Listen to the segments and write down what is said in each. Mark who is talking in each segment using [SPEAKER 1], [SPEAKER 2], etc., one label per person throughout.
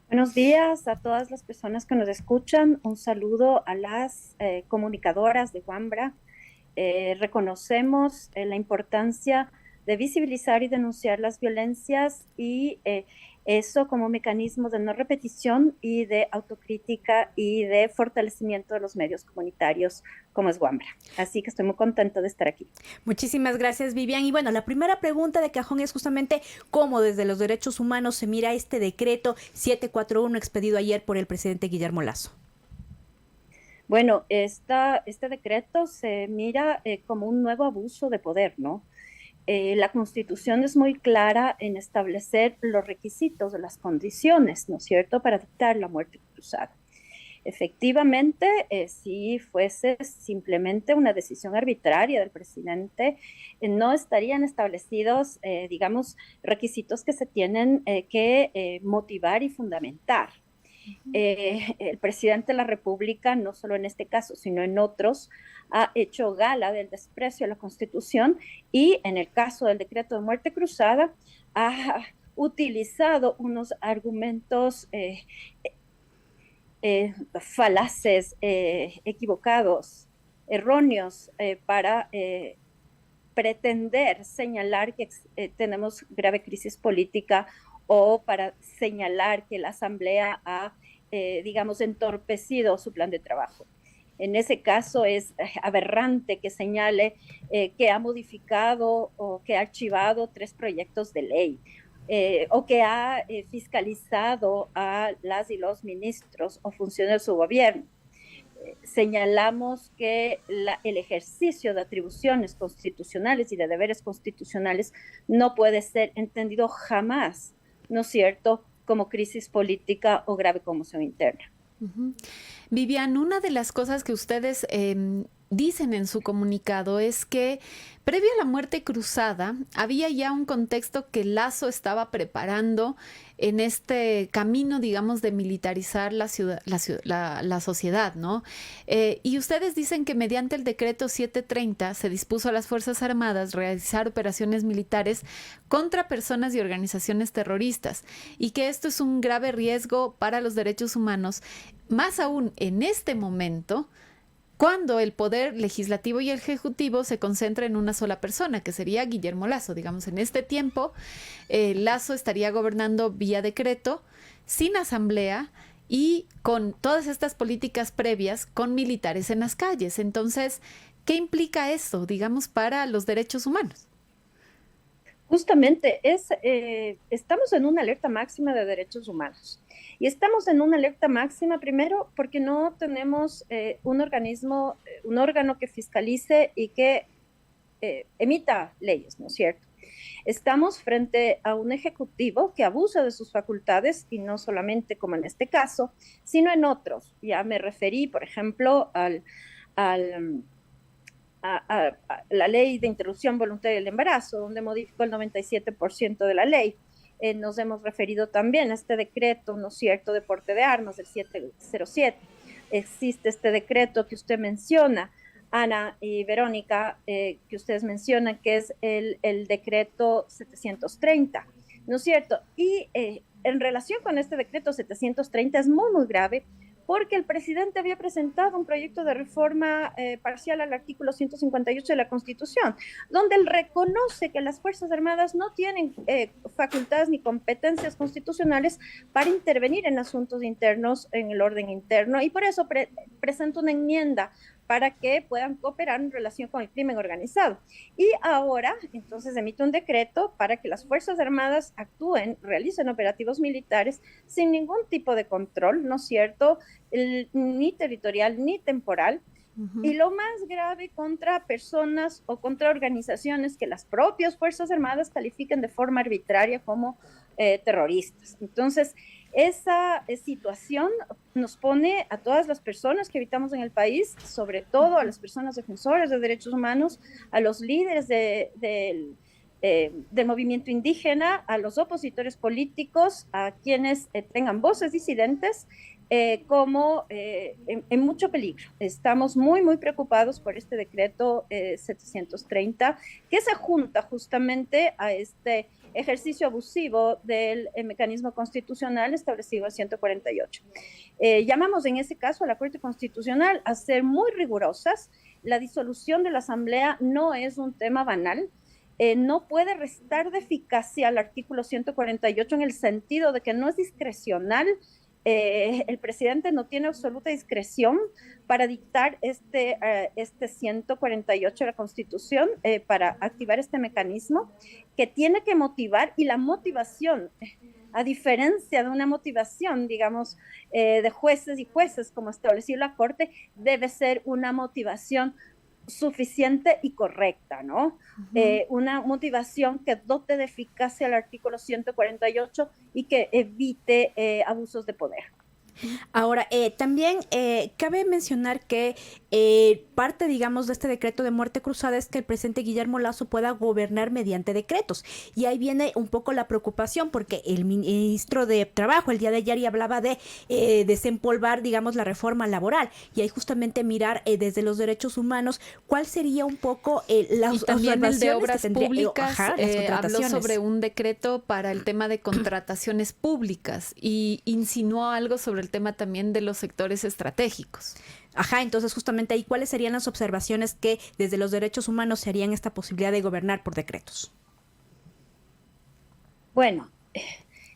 [SPEAKER 1] Buenos días a todas las personas que nos escuchan. Un saludo a las comunicadoras de Wambra. Reconocemos la importancia de visibilizar y denunciar las violencias y eso como mecanismo de no repetición y de autocrítica y de fortalecimiento de los medios comunitarios como es Wambra. Así que estoy muy contenta de estar aquí.
[SPEAKER 2] Muchísimas gracias, Vivian. Y bueno, la primera pregunta de cajón es justamente cómo desde los derechos humanos se mira este decreto 741 expedido ayer por el presidente Guillermo Lasso.
[SPEAKER 1] Bueno, este decreto se mira como un nuevo abuso de poder, ¿no? La Constitución es muy clara en establecer los requisitos de las condiciones, ¿no es cierto?, para dictar la muerte cruzada. Efectivamente, si fuese simplemente una decisión arbitraria del presidente, no estarían establecidos, digamos, requisitos que se tienen que motivar y fundamentar. El presidente de la República, no solo en este caso, sino en otros, ha hecho gala del desprecio a la Constitución y en el caso del decreto de muerte cruzada ha utilizado unos argumentos falaces, equivocados, erróneos para pretender señalar que tenemos grave crisis política o para señalar que la Asamblea ha, digamos, entorpecido su plan de trabajo. En ese caso es aberrante que señale que ha modificado o que ha archivado 3 proyectos de ley. O que ha fiscalizado a las y los ministros o funcionarios de su gobierno. Señalamos que el ejercicio de atribuciones constitucionales y de deberes constitucionales no puede ser entendido jamás, ¿no es cierto?, como crisis política o grave conmoción interna.
[SPEAKER 2] Vivian, una de las cosas que ustedes dicen en su comunicado es que previo a la muerte cruzada había ya un contexto que Lasso estaba preparando en este camino, digamos, de militarizar la sociedad, ¿no? Y ustedes dicen que mediante el decreto 730 se dispuso a las Fuerzas Armadas realizar operaciones militares contra personas y organizaciones terroristas y que esto es un grave riesgo para los derechos humanos, más aún en este momento, cuando el poder legislativo y el ejecutivo se concentra en una sola persona, que sería Guillermo Lasso. Digamos, en este tiempo, Lasso estaría gobernando vía decreto, sin asamblea y con todas estas políticas previas con militares en las calles. Entonces, ¿qué implica eso, digamos, para los derechos humanos?
[SPEAKER 1] Justamente estamos en una alerta máxima de derechos humanos. Y estamos en una alerta máxima primero porque no tenemos un organismo, un órgano que fiscalice y que emita leyes, ¿no es cierto? Estamos frente a un ejecutivo que abusa de sus facultades y no solamente como en este caso, sino en otros. Ya me referí, por ejemplo, al a la ley de interrupción voluntaria del embarazo, donde modificó el 97% de la ley. Nos hemos referido también a este decreto, ¿no es cierto?, de porte de armas, del 707. Existe este decreto que usted menciona, Ana y Verónica, que ustedes mencionan, que es el decreto 730, ¿no es cierto? Y en relación con este decreto 730 es muy, muy grave porque el presidente había presentado un proyecto de reforma parcial al artículo 158 de la Constitución, donde él reconoce que las Fuerzas Armadas no tienen facultades ni competencias constitucionales para intervenir en asuntos internos, en el orden interno, y por eso presenta una enmienda para que puedan cooperar en relación con el crimen organizado. Y ahora, entonces, emite un decreto para que las Fuerzas Armadas actúen, realicen operativos militares sin ningún tipo de control, ¿no es cierto?, ni territorial ni temporal. Y lo más grave, contra personas o contra organizaciones que las propias Fuerzas Armadas califiquen de forma arbitraria como terroristas. Entonces, esa situación nos pone a todas las personas que habitamos en el país, sobre todo a las personas defensoras de derechos humanos, a los líderes del movimiento indígena, a los opositores políticos, a quienes tengan voces disidentes, en mucho peligro. Estamos muy, muy preocupados por este decreto 730, que se junta justamente a este ejercicio abusivo del mecanismo constitucional establecido en 148. Llamamos en ese caso a la Corte Constitucional a ser muy rigurosas. La disolución de la Asamblea no es un tema banal. No puede restar de eficacia al artículo 148 en el sentido de que no es discrecional. El presidente no tiene absoluta discreción para dictar este 148 de la Constitución, para activar este mecanismo que tiene que motivar, y la motivación, a diferencia de una motivación, digamos, de jueces y jueces, como estableció la Corte, debe ser una motivación suficiente y correcta, ¿no? Una motivación que dote de eficacia al artículo 148 y que evite abusos de poder.
[SPEAKER 3] Ahora, también cabe mencionar que parte, digamos, de este decreto de muerte cruzada es que el presidente Guillermo Lasso pueda gobernar mediante decretos. Y ahí viene un poco la preocupación, porque el ministro de Trabajo el día de ayer ya hablaba de desempolvar, digamos, la reforma laboral. Y ahí justamente mirar desde los derechos humanos cuál sería un poco las
[SPEAKER 2] y también el de obras públicas.
[SPEAKER 3] Habló
[SPEAKER 2] sobre un decreto para el tema de contrataciones públicas y insinuó algo sobre el tema también de los sectores estratégicos.
[SPEAKER 3] Ajá, entonces justamente ahí, ¿cuáles serían las observaciones que desde los derechos humanos se harían esta posibilidad de gobernar por decretos?
[SPEAKER 1] Bueno,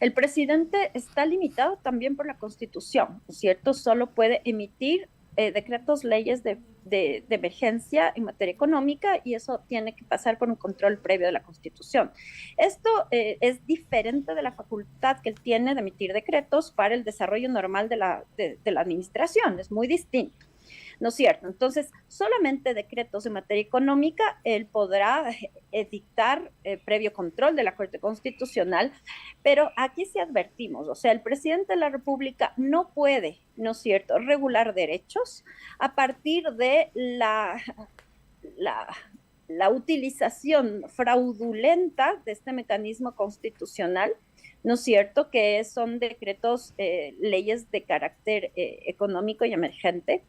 [SPEAKER 1] el presidente está limitado también por la Constitución, ¿no es cierto? Solo puede emitir decretos, leyes de emergencia en materia económica, y eso tiene que pasar por un control previo de la Constitución. Esto es diferente de la facultad que él tiene de emitir decretos para el desarrollo normal de la administración, es muy distinto, ¿no es cierto? Entonces, solamente decretos en materia económica él podrá dictar previo control de la Corte Constitucional, pero aquí sí advertimos, o sea, el presidente de la República no puede, ¿no es cierto?, regular derechos a partir de la utilización fraudulenta de este mecanismo constitucional, ¿no es cierto?, que son decretos, leyes de carácter económico y emergente.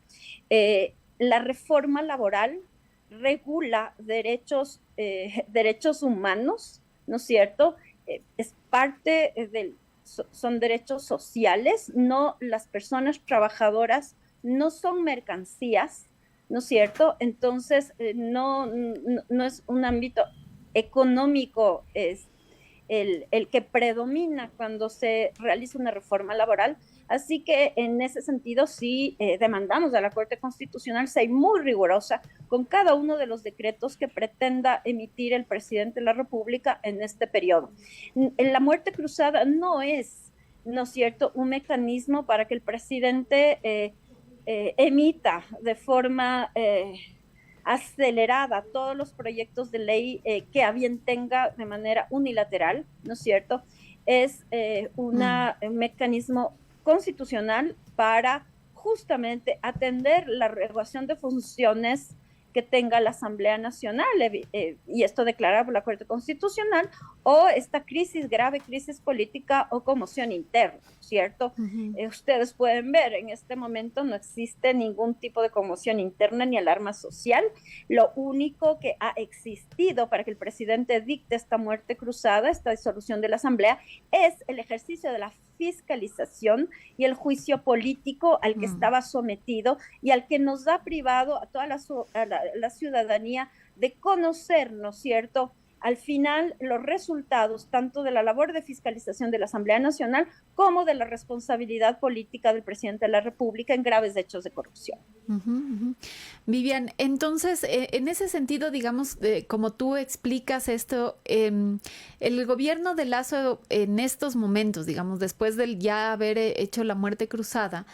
[SPEAKER 1] La reforma laboral regula derechos humanos, ¿no es cierto? Es parte son derechos sociales, no, las personas trabajadoras no son mercancías, ¿no es cierto? Entonces, no es un ámbito económico, es el que predomina cuando se realiza una reforma laboral. Así que en ese sentido sí demandamos a la Corte Constitucional ser muy rigurosa con cada uno de los decretos que pretenda emitir el presidente de la República en este periodo. La muerte cruzada no es, ¿no es cierto?, un mecanismo para que el presidente emita de forma acelerada todos los proyectos de ley que a bien tenga de manera unilateral, ¿no es cierto? Es un mecanismo constitucional para justamente atender la regulación de funciones que tenga la Asamblea Nacional, y esto declarado por la Corte Constitucional, o esta grave crisis política o conmoción interna, ¿cierto? Ustedes pueden ver, en este momento no existe ningún tipo de conmoción interna ni alarma social. Lo único que ha existido para que el presidente dicte esta muerte cruzada, esta disolución de la Asamblea, es el ejercicio de la fiscalización y el juicio político al que estaba sometido y al que nos ha privado a toda la ciudadanía de conocer, ¿no es cierto?, al final los resultados tanto de la labor de fiscalización de la Asamblea Nacional como de la responsabilidad política del presidente de la República en graves hechos de corrupción.
[SPEAKER 2] Vivian, entonces, en ese sentido, digamos, como tú explicas esto, el gobierno de Lasso en estos momentos, digamos, después de ya haber hecho la muerte cruzada,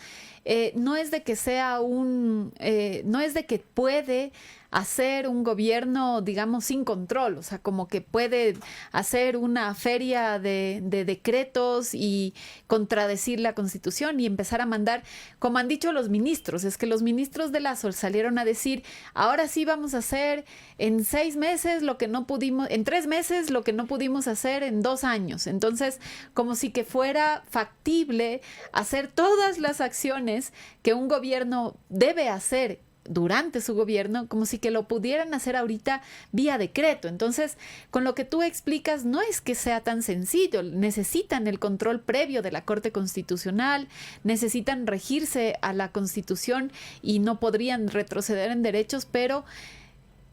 [SPEAKER 2] no es de que sea no es de que puede hacer un gobierno, digamos, sin control, o sea, como que puede hacer una feria de decretos y contradecir la Constitución y empezar a mandar, como han dicho los ministros, es que los ministros de Lasso salieron a decir, ahora sí vamos a hacer en 6 meses lo que no pudimos, en 3 meses lo que no pudimos hacer en 2 años. Entonces, como si que fuera factible hacer todas las acciones que un gobierno debe hacer durante su gobierno, como si que lo pudieran hacer ahorita vía decreto. Entonces, con lo que tú explicas, no es que sea tan sencillo. Necesitan el control previo de la Corte Constitucional, necesitan regirse a la Constitución y no podrían retroceder en derechos, pero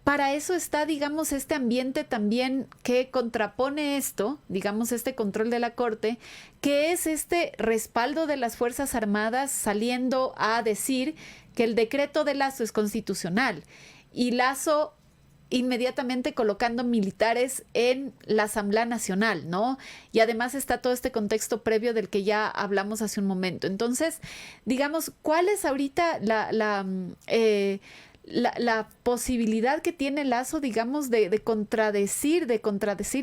[SPEAKER 2] para eso está, digamos, este ambiente también que contrapone esto, digamos, este control de la Corte, que es este respaldo de las Fuerzas Armadas saliendo a decir que el decreto de Lazo es constitucional y Lazo inmediatamente colocando militares en la Asamblea Nacional, ¿no? Y además está todo este contexto previo del que ya hablamos hace un momento. Entonces, digamos, ¿cuál es ahorita la posibilidad que tiene Lazo, digamos, de contradecir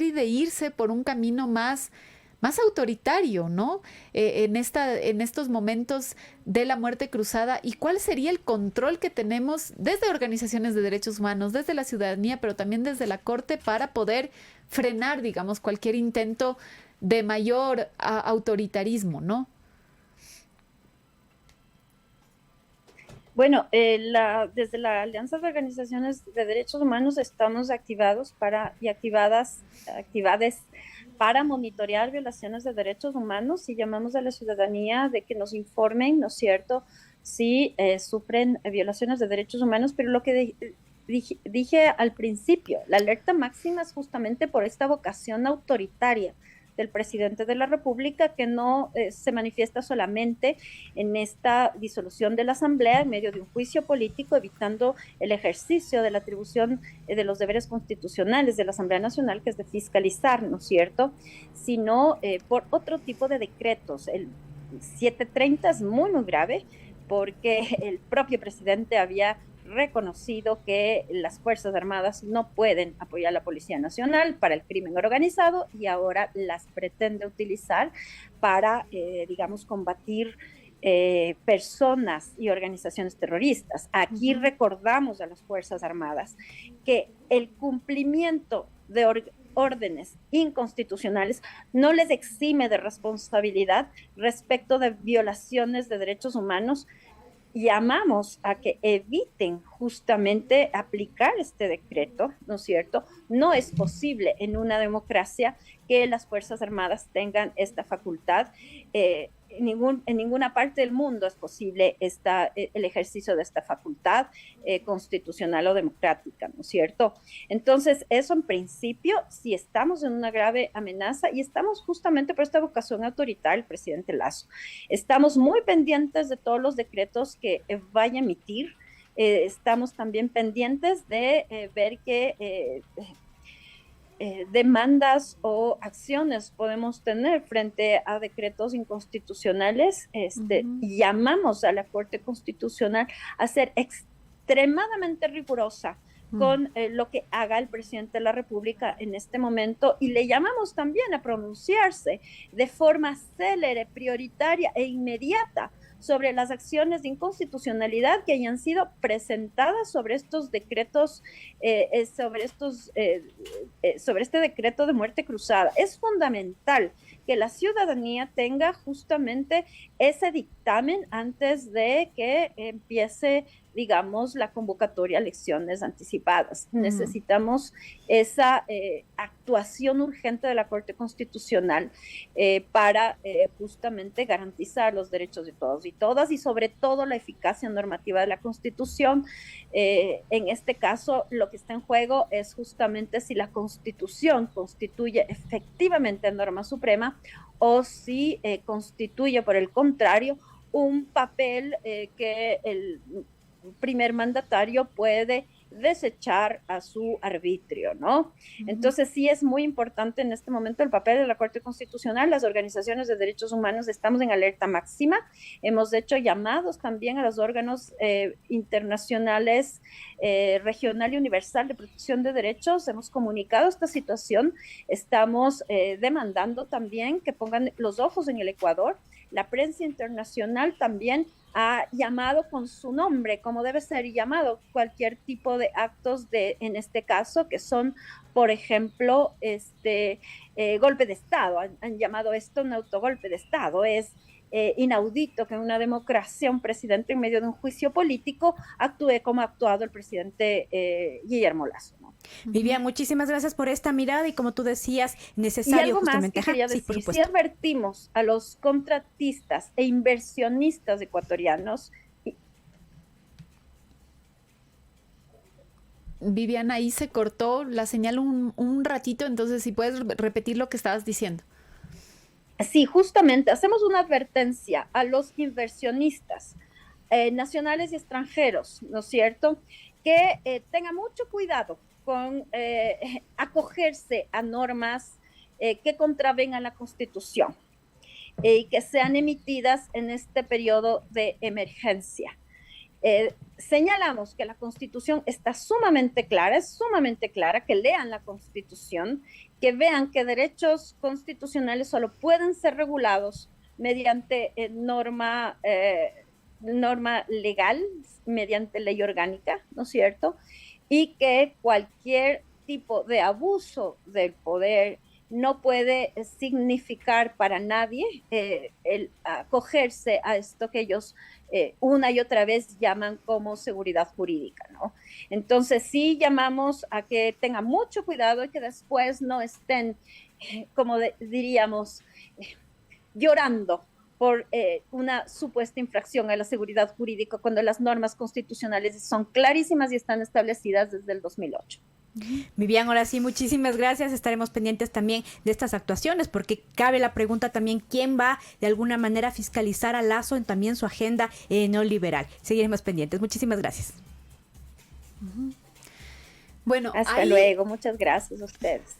[SPEAKER 2] y de irse por un camino más autoritario, ¿no? En estos momentos de la muerte cruzada, y cuál sería el control que tenemos desde organizaciones de derechos humanos, desde la ciudadanía, pero también desde la Corte para poder frenar, digamos, cualquier intento de mayor autoritarismo, ¿no?
[SPEAKER 1] Bueno, desde la Alianza de Organizaciones de Derechos Humanos estamos activados activadas para monitorear violaciones de derechos humanos y llamamos a la ciudadanía de que nos informen, ¿no es cierto?, si sufren violaciones de derechos humanos, pero lo que dije al principio, la alerta máxima es justamente por esta vocación autoritaria del presidente de la República, que no se manifiesta solamente en esta disolución de la Asamblea en medio de un juicio político, evitando el ejercicio de la atribución de los deberes constitucionales de la Asamblea Nacional, que es de fiscalizar, ¿no es cierto?, sino por otro tipo de decretos. El 730 es muy, muy grave, porque el propio presidente había reconocido que las Fuerzas Armadas no pueden apoyar a la Policía Nacional para el crimen organizado y ahora las pretende utilizar para, digamos, combatir personas y organizaciones terroristas. Aquí recordamos a las Fuerzas Armadas que el cumplimiento de órdenes inconstitucionales no les exime de responsabilidad respecto de violaciones de derechos humanos. Llamamos a que eviten justamente aplicar este decreto, ¿no es cierto? No es posible en una democracia que las Fuerzas Armadas tengan esta facultad. En ninguna parte del mundo es posible el ejercicio de esta facultad constitucional o democrática, ¿no es cierto? Entonces, eso en principio, si estamos en una grave amenaza y estamos justamente por esta vocación autoritaria del presidente Lazo. Estamos muy pendientes de todos los decretos que vaya a emitir. Estamos también pendientes de ver qué demandas o acciones podemos tener frente a decretos inconstitucionales. Llamamos a la Corte Constitucional a ser extremadamente rigurosa con lo que haga el presidente de la República en este momento, y le llamamos también a pronunciarse de forma célere, prioritaria e inmediata sobre las acciones de inconstitucionalidad que hayan sido presentadas sobre estos decretos, sobre este decreto de muerte cruzada. Es fundamental que la ciudadanía tenga justamente ese dictamen antes de que empiece, digamos, la convocatoria a elecciones anticipadas. Necesitamos esa actuación urgente de la Corte Constitucional para justamente garantizar los derechos de todos y todas, y sobre todo la eficacia normativa de la Constitución. En este caso, lo que está en juego es justamente si la Constitución constituye efectivamente norma suprema o si constituye, por el contrario, un papel que el primer mandatario puede desechar a su arbitrio, ¿no? Entonces sí es muy importante en este momento el papel de la Corte Constitucional. Las organizaciones de derechos humanos estamos en alerta máxima. Hemos hecho llamados también a los órganos internacionales, regional y universal de protección de derechos. Hemos comunicado esta situación. Estamos demandando también que pongan los ojos en el Ecuador. La prensa internacional también ha llamado con su nombre, como debe ser llamado cualquier tipo de actos en este caso, que son, por ejemplo, golpe de Estado. Han llamado esto un autogolpe de Estado. Es inaudito que en una democracia un presidente en medio de un juicio político actúe como ha actuado el presidente Guillermo Lasso, ¿no?
[SPEAKER 3] Vivian, muchísimas gracias por esta mirada y como tú decías, necesario
[SPEAKER 1] y algo
[SPEAKER 3] justamente.
[SPEAKER 1] más que quería
[SPEAKER 3] Sí, por
[SPEAKER 1] decir, si
[SPEAKER 3] supuesto.
[SPEAKER 1] advertimos a los contratistas e inversionistas ecuatorianos.
[SPEAKER 2] Viviana, ahí se cortó la señal un ratito, entonces si puedes repetir lo que estabas diciendo.
[SPEAKER 1] Sí, justamente hacemos una advertencia a los inversionistas nacionales y extranjeros, ¿no es cierto? Que tengan mucho cuidado con acogerse a normas que contravengan la Constitución y que sean emitidas en este periodo de emergencia. Señalamos que la Constitución está sumamente clara, es sumamente clara, que lean la Constitución, que vean que derechos constitucionales solo pueden ser regulados mediante norma legal, mediante ley orgánica, ¿no es cierto? Y que cualquier tipo de abuso del poder no puede significar para nadie el acogerse a esto que ellos una y otra vez llaman como seguridad jurídica, ¿no? Entonces sí llamamos a que tengan mucho cuidado y que después no estén, como diríamos, llorando por una supuesta infracción a la seguridad jurídica cuando las normas constitucionales son clarísimas y están establecidas desde el 2008.
[SPEAKER 3] Vivian, ahora sí, muchísimas gracias. Estaremos pendientes también de estas actuaciones, porque cabe la pregunta también, ¿quién va de alguna manera a fiscalizar a Lasso en también su agenda neoliberal? Seguiremos pendientes. Muchísimas gracias.
[SPEAKER 2] Bueno,
[SPEAKER 1] hasta luego. Muchas gracias a ustedes.